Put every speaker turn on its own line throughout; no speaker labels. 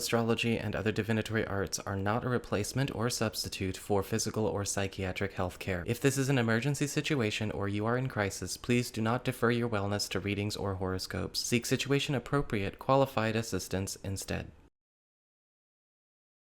astrology and other divinatory arts are not a replacement or substitute for physical or psychiatric health care. If this is an emergency situation or you are in crisis, please do not defer your wellness to readings or horoscopes. Seek situation-appropriate, qualified assistance instead.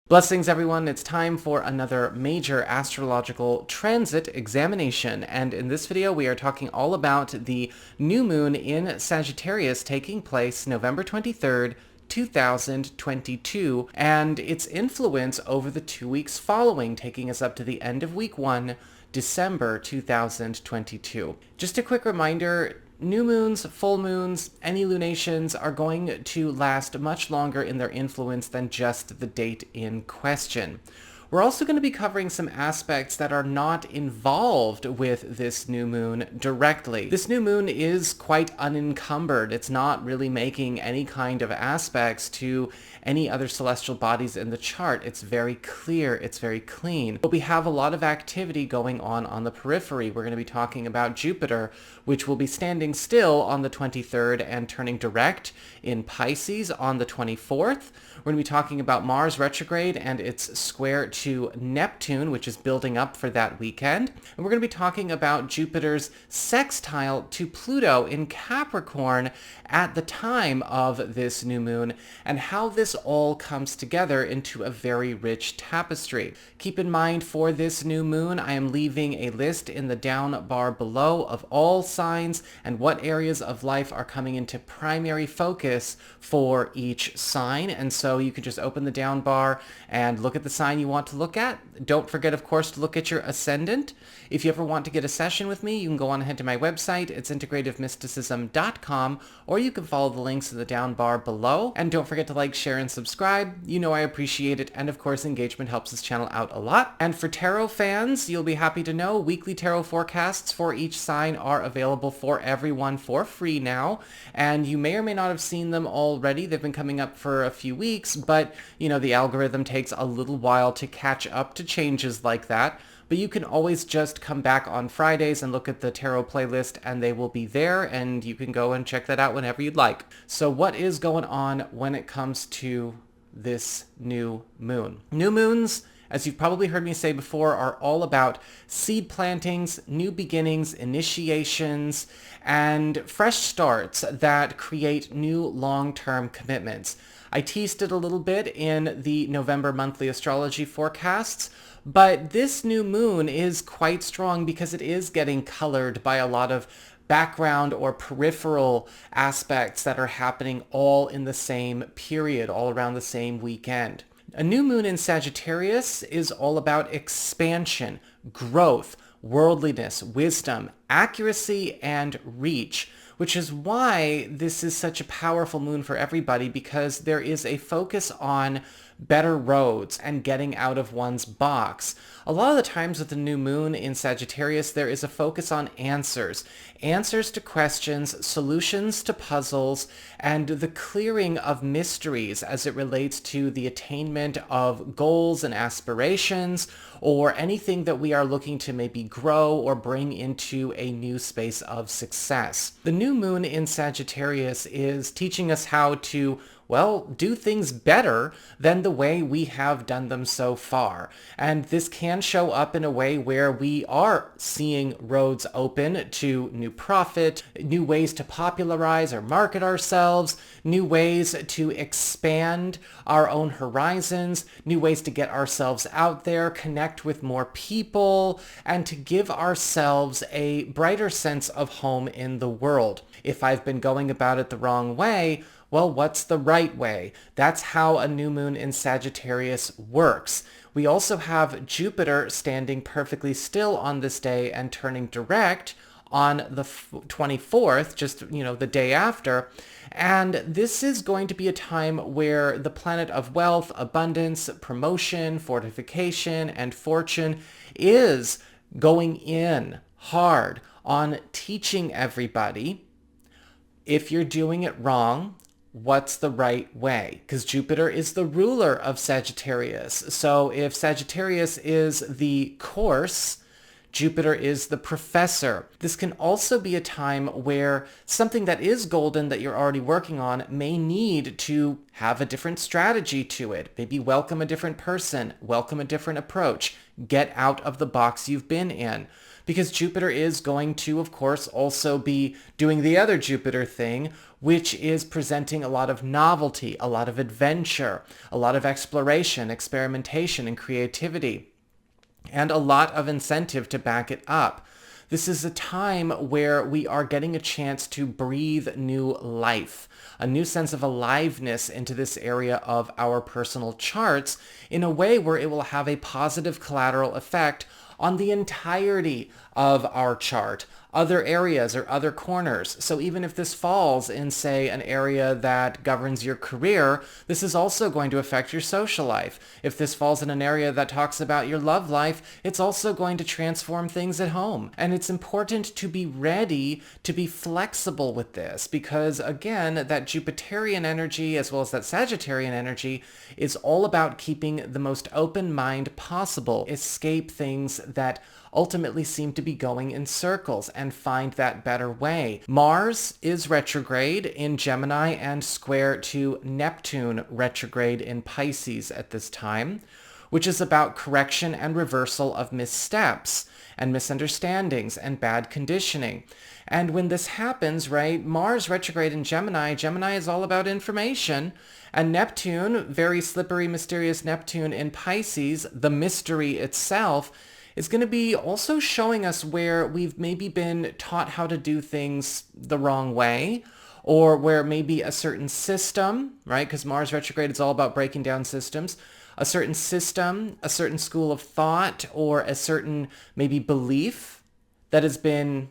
Blessings, everyone. It's time for another major astrological transit examination, and in this video we are talking all about the new moon in Sagittarius taking place November 23rd, 2022, and its influence over the 2 weeks following, taking us up to the end of week 1, December 2022. Just a quick reminder, new moons, full moons, any lunations are going to last much longer in their influence than just the date in question. We're also going to be covering some aspects that are not involved with this new moon directly. This new moon is quite unencumbered. It's not really making any kind of aspects to any other celestial bodies in the chart. It's very clear. It's very clean. But we have a lot of activity going on the periphery. We're going to be talking about Jupiter, which will be standing still on the 23rd and turning direct in Pisces on the 24th. We're going to be talking about Mars retrograde and its square to Neptune, which is building up for that weekend. And we're going to be talking about Jupiter's sextile to Pluto in Capricorn at the time of this new moon and how this all comes together into a very rich tapestry. Keep in mind, for this new moon, I am leaving a list in the down bar below of all signs and what areas of life are coming into primary focus for each sign. And so you can just open the down bar and look at the sign you want to look at. Don't forget, of course, to look at your ascendant. If you ever want to get a session with me, you can go on ahead to my website. It's integrativemysticism.com, or you can follow the links in the down bar below. And don't forget to like, share, and subscribe. You know I appreciate it. And of course, engagement helps this channel out a lot. And for tarot fans, you'll be happy to know weekly tarot forecasts for each sign are available for everyone for free now. And you may or may not have seen them already. They've been coming up for a few weeks, but you know, the algorithm takes a little while to catch up to changes like that. But you can always just come back on Fridays and look at the tarot playlist and they will be there, and you can go and check that out whenever you'd like. So what is going on when it comes to this new moon? New moons, as you've probably heard me say before, are all about seed plantings, new beginnings, initiations, and fresh starts that create new long-term commitments. I teased it a little bit in the November monthly astrology forecasts, but this new moon is quite strong because it is getting colored by a lot of background or peripheral aspects that are happening all in the same period, all around the same weekend. A new moon in Sagittarius is all about expansion, growth, worldliness, wisdom, accuracy, and reach, which is why this is such a powerful moon for everybody, because there is a focus on better roads and getting out of one's box. A lot of the times with the new moon in Sagittarius, there is a focus on answers to questions, solutions to puzzles, and the clearing of mysteries as it relates to the attainment of goals and aspirations, or anything that we are looking to maybe grow or bring into a new space of success. The new moon in Sagittarius is teaching us how to, well, do things better than the way we have done them so far. And this can show up in a way where we are seeing roads open to new profit, new ways to popularize or market ourselves, new ways to expand our own horizons, new ways to get ourselves out there, connect with more people, and to give ourselves a brighter sense of home in the world. If I've been going about it the wrong way, well, what's the right way? That's how a new moon in Sagittarius works. We also have Jupiter standing perfectly still on this day and turning direct on the 24th, just, the day after. And this is going to be a time where the planet of wealth, abundance, promotion, fortification, and fortune is going in hard on teaching everybody, if you're doing it wrong, what's the right way? Because Jupiter is the ruler of Sagittarius. So if Sagittarius is the course, Jupiter is the professor. This can also be a time where something that is golden that you're already working on may need to have a different strategy to it. Maybe welcome a different person, welcome a different approach, get out of the box you've been in. Because Jupiter is going to, of course, also be doing the other Jupiter thing, which is presenting a lot of novelty, a lot of adventure, a lot of exploration, experimentation, and creativity, and a lot of incentive to back it up. This is a time where we are getting a chance to breathe new life, a new sense of aliveness into this area of our personal charts in a way where it will have a positive collateral effect on the entirety of our chart, other areas or other corners. So even if this falls in, say, an area that governs your career, this is also going to affect your social life. If this falls in an area that talks about your love life, it's also going to transform things at home. And it's important to be ready to be flexible with this because, again, that Jupiterian energy as well as that Sagittarian energy is all about keeping the most open mind possible, escape things that ultimately seem to be going in circles and find that better way. Mars is retrograde in Gemini and square to Neptune retrograde in Pisces at this time, which is about correction and reversal of missteps and misunderstandings and bad conditioning. And when this happens, right, Mars retrograde in Gemini, Gemini is all about information, and Neptune, very slippery, mysterious Neptune in Pisces, the mystery itself, is going to be also showing us where we've maybe been taught how to do things the wrong way, or where maybe a certain system, right, because Mars retrograde is all about breaking down systems, a certain system, a certain school of thought, or a certain maybe belief that has been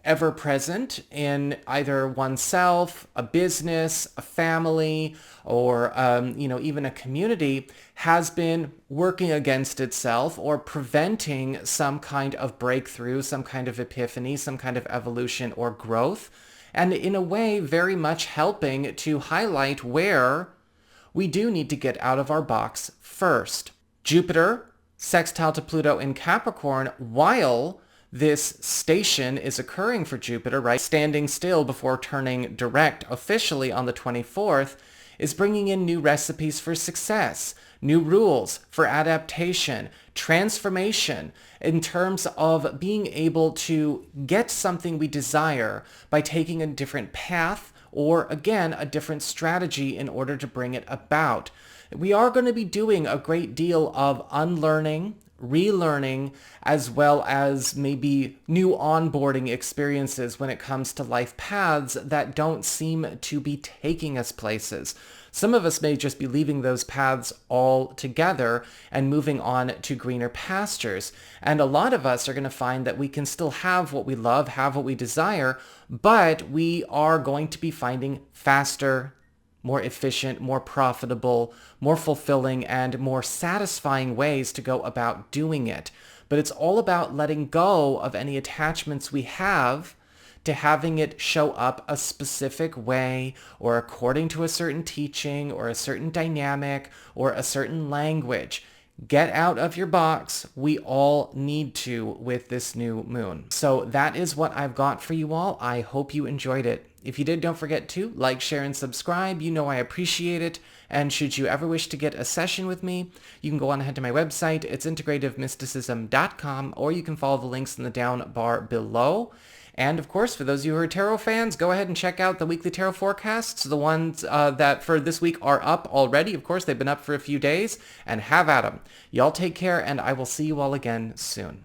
ever present in either oneself, a business, a family, or even a community has been working against itself or preventing some kind of breakthrough, some kind of epiphany, some kind of evolution or growth, and in a way very much helping to highlight where we do need to get out of our box first. Jupiter, sextile to Pluto in Capricorn, while this station is occurring for Jupiter, right, standing still before turning direct officially on the 24th, is bringing in new recipes for success, new rules for adaptation, transformation in terms of being able to get something we desire by taking a different path or, again, a different strategy in order to bring it about. We are going to be doing a great deal of unlearning, relearning, as well as maybe new onboarding experiences when it comes to life paths that don't seem to be taking us places. Some of us may just be leaving those paths altogether and moving on to greener pastures. And a lot of us are going to find that we can still have what we love, have what we desire, but we are going to be finding faster, more efficient, more profitable, more fulfilling, and more satisfying ways to go about doing it. But it's all about letting go of any attachments we have to having it show up a specific way or according to a certain teaching or a certain dynamic or a certain language. Get out of your box. We all need to with this new moon. So that is what I've got for you all. I hope you enjoyed it. If you did, don't forget to like, share, and subscribe. You know I appreciate it. And should you ever wish to get a session with me, you can go on ahead to my website. It's integrativemysticism.com, or you can follow the links in the down bar below. And of course, for those of you who are tarot fans, go ahead and check out the weekly tarot forecasts. The ones that for this week are up already. Of course, they've been up for a few days, and have at them. Y'all take care, and I will see you all again soon.